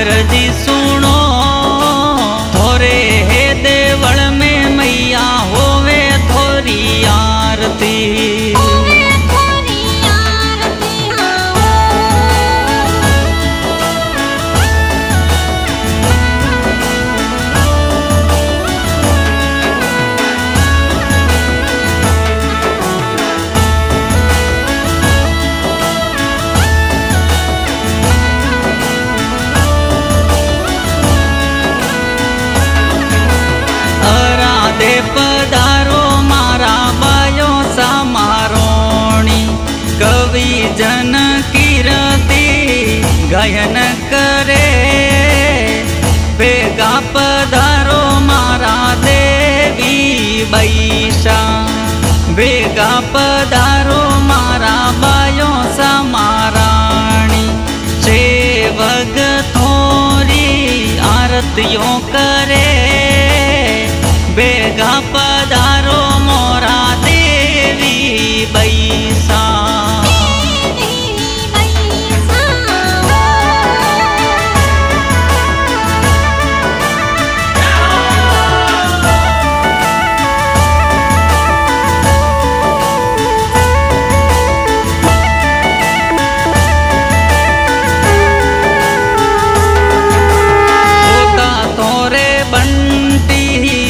अरजी सुनो थोरे हे देवल में मैया होवे थोरी आरती। दे पधारो मारा बायो समारोणी कवि जन कीर्ति गायन करे। भेगा पधारो मारा देवी बैशा भेगा पधारो मारा बायो समाराणी। सेवक थोरी आरतियों करे बेगा पधारो मोरा देवी बैसा।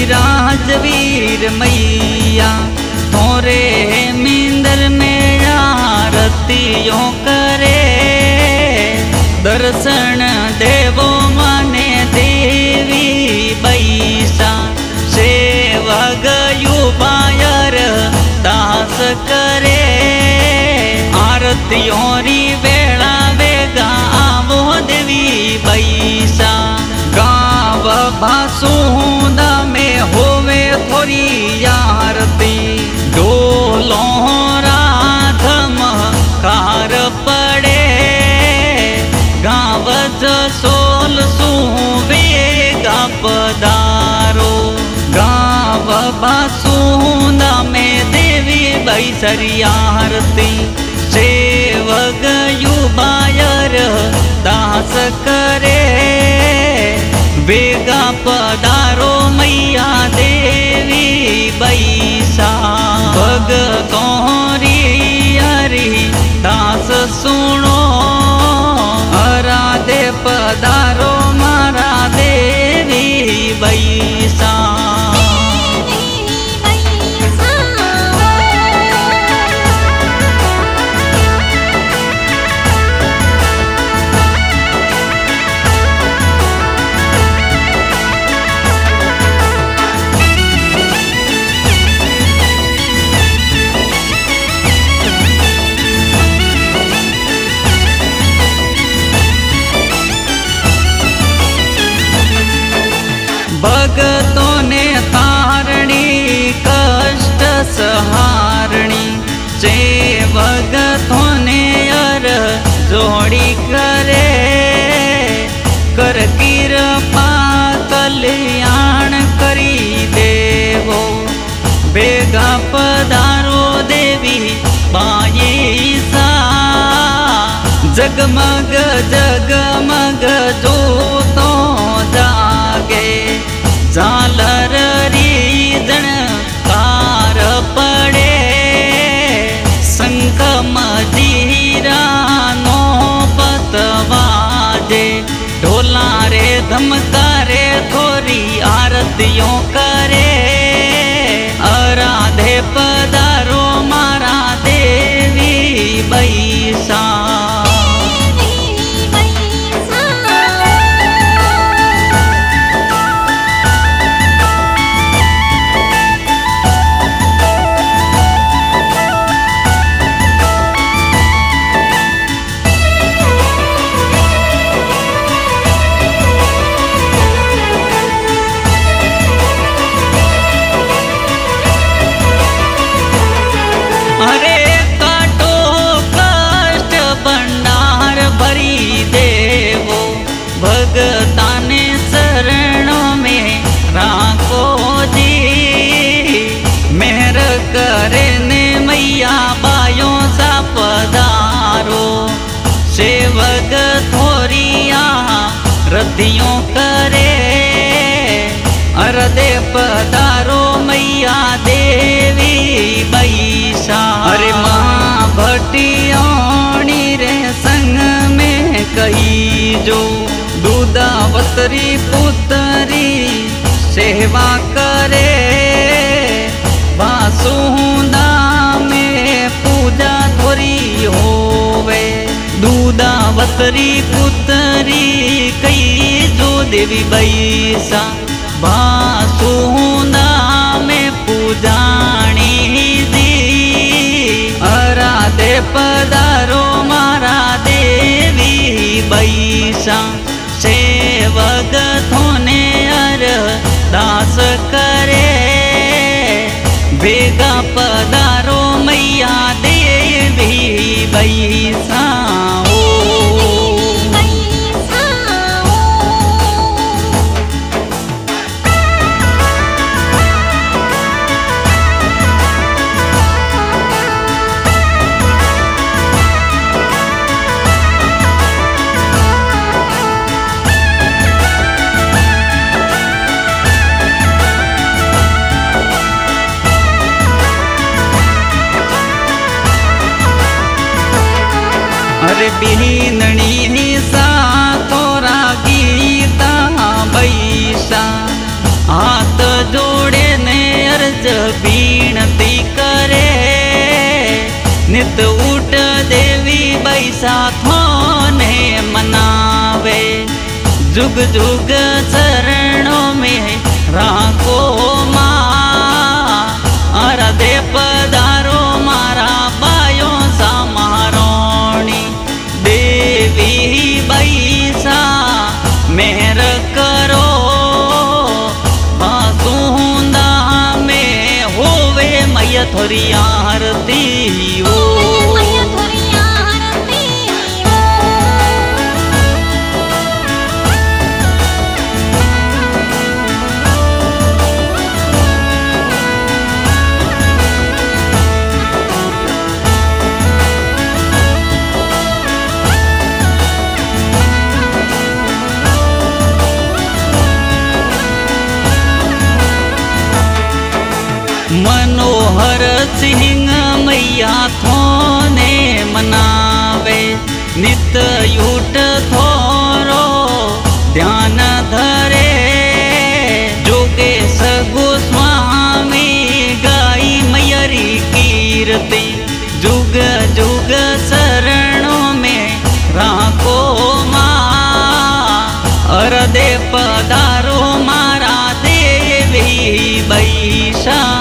राजवीर मैया थोरे मिंदर में आरतियों करे। दर्शन देवो माने देवी बैसा। सेवक युवायर दास करे। आरतियों री बेड़ा बेगा आवो देवी बैसा। गाव भासुदा में होवे थोरी आरती। डोलो राधम कार पड़े गाव सोल सुवेगा पधारो। गाव बासुदा में देवी बैसरी आरती। सेवक युवायर दास करे। बेगा पधारो मैया देवी बैसा। भगतों री हरि दास सुनो राधे पधारो मारा देवी बैसा। भगतों ने तारणी कष्ट सहारणी। जे भगतों ने अर जोड़ी करे। कर कृपा कल्याण करी देवो। बेगा पधारो देवी बाईसा। जगमग जगमग जोतो जागे। झालर रीजन कार पड़े। शंख मजीरा नो पतवाजे। ढोला रे धमकारे थोरी आरतियों करे। राधे पधारो मारा देवी बैसा। अरे काटो कष्ट भंडार भरी देवो। भगताने शरणों में राखो जी। मेहर करे ने मैया बायों सा पधारो। सेवक थोरिया रत विधियों करे। अरदे पधारो मैया देवी बैसा। अरे माँ भटियाणी रे संग में कही जो दूधावतरी पुत्री सेवा करे। बासुदा में पूजा थोड़ी होवे। दूधावतरी पुत्री कई जो देवी बैसा। बासुदा में पूजाणी दी। अराधे पधारो मारा देवी बैसा। सेवक थोने अरदास करे। भेगा पधारो मैया देवी बैसा। अरे बीनणी सा तोरा गीता बैसा। हाथ जोड़े ने अर्ज बीनती करे। नित उठ देवी बैसा थोने मनावे। जुग जुग चरणों में राखो माँ। अरदे पधारो मारा बायो समारोणी। देवी बैसा मेहर करो। बासुदा में होवे मैया थोरी आरती हो। मनोहर सिंह मैया थोने मनावे। नित यूट थोरो ध्यान धरे। जोगेश गोस्वामी गाई मैयरी कीर्ति। जुग जुग शरणों में राखो माँ। अरदे पधारो मारा देवी बैसा।